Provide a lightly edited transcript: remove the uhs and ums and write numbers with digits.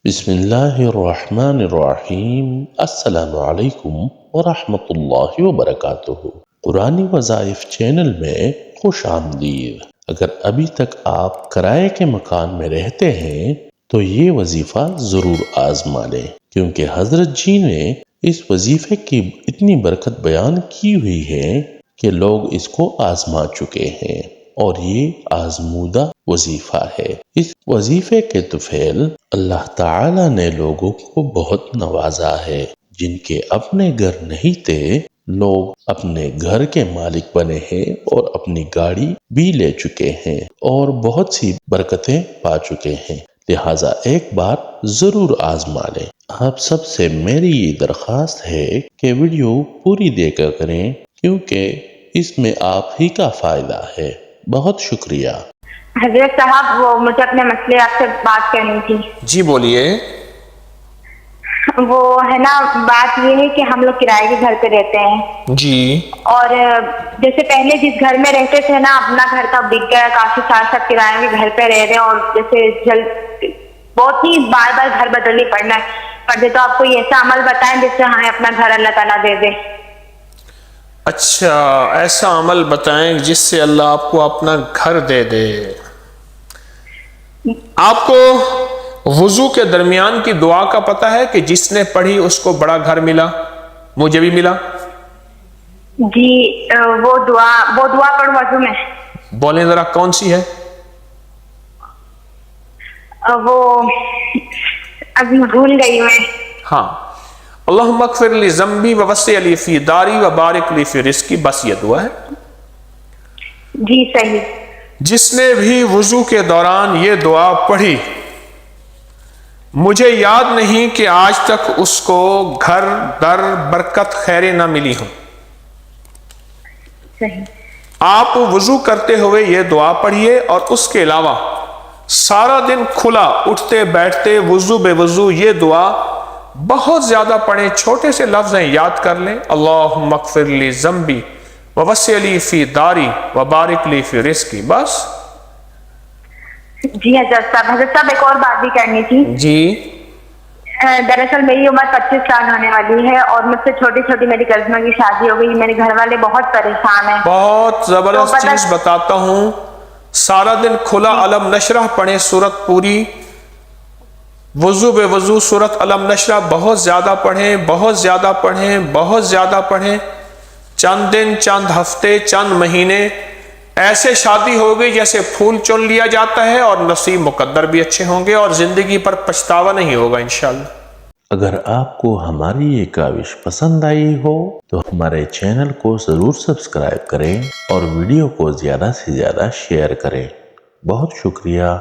بسم اللہ الرحمن الرحیم۔ السلام علیکم ورحمۃ اللہ وبرکاتہ۔ قرآنی وظائف چینل میں خوش آمدید۔ اگر ابھی تک آپ کرائے کے مکان میں رہتے ہیں تو یہ وظیفہ ضرور آزما لیں، کیونکہ حضرت جی نے اس وظیفے کی اتنی برکت بیان کی ہوئی ہے کہ لوگ اس کو آزما چکے ہیں، اور یہ آزمودہ وظیفہ ہے۔ اس وظیفے کے طفیل اللہ تعالی نے لوگوں کو بہت نوازا ہے۔ جن کے اپنے گھر نہیں تھے، لوگ اپنے گھر کے مالک بنے ہیں اور اپنی گاڑی بھی لے چکے ہیں اور بہت سی برکتیں پا چکے ہیں۔ لہٰذا ایک بار ضرور آزما لیں۔ آپ سب سے میری یہ درخواست ہے کہ ویڈیو پوری دیکھا کریں، کیونکہ اس میں آپ ہی کا فائدہ ہے۔ بہت شکریہ۔ حضرت صاحب، وہ مجھے اپنے مسئلے آپ سے بات کرنی تھی۔ جی بولیے۔ وہ ہے نا، بات یہ ہے کہ ہم لوگ کرائے کے گھر پہ رہتے ہیں جی۔ اور جیسے پہلے جس گھر میں رہتے تھے نا، اپنا گھر کا بک گیا، کافی سال تک کرائے کے گھر پہ رہ رہے ہیں، اور جیسے بہت ہی بار بار گھر بدلنی پڑتے، تو آپ کوئی ایسا عمل بتائیں جس سے ہمیں اپنا گھر اللہ تعالیٰ دے دے۔ اچھا، ایسا عمل بتائیں جس سے اللہ آپ کو اپنا گھر دے دے۔ آپ کو وضو کے درمیان کی دعا کا پتہ ہے کہ جس نے پڑھی اس کو بڑا گھر ملا؟ مجھے بھی ملا۔ جی، وہ دعا پڑھوں وضو میں؟ بولیں ذرا کون سی ہے؟ وہ ابھی بھول گئی میں۔ ہاں، اللہم اغفر لی ذنبی ووسع لی فی داری وبارک لی فی رزقی، بس یہ دعا ہے۔ جی صحیح۔ جس نے بھی وضو کے دوران یہ دعا پڑھی، مجھے یاد نہیں کہ آج تک اس کو گھر در برکت خیریں نہ ملی ہوں۔ صحیح۔ آپ وضو کرتے ہوئے یہ دعا پڑھیے، اور اس کے علاوہ سارا دن کھلا اٹھتے بیٹھتے وضو بے وضو یہ دعا بہت زیادہ پڑھیں۔ چھوٹے سے لفظ ہیں، یاد کر لیں۔ اللہم اغفر لی ذنبی ووسع لی فی داری وبارک لی فی رزقی، بس۔ جی حضرت صاحب ایک اور بات بھی کرنی تھی۔ جی۔ دراصل میری عمر 25 سال ہونے والی ہے، اور مجھ سے چھوٹی چھوٹی میری کزنوں کی شادی ہو گئی۔ میرے گھر والے بہت پریشان ہیں۔ بہت زبردست چیز بتاتا ہوں، سارا دن کھلا علم نشرح پڑھیں، سورت پوری، وضو بے وضو سورت علم نشرح بہت زیادہ پڑھیں، بہت زیادہ پڑھیں، بہت زیادہ پڑھیں۔ چند دن، چند ہفتے، چند مہینے ایسے شادی ہوگی جیسے پھول چن لیا جاتا ہے، اور نصیب مقدر بھی اچھے ہوں گے، اور زندگی پر پچھتاوا نہیں ہوگا انشاءاللہ۔ اگر آپ کو ہماری یہ کاوش پسند آئی ہو تو ہمارے چینل کو ضرور سبسکرائب کریں اور ویڈیو کو زیادہ سے زیادہ شیئر کریں۔ بہت شکریہ۔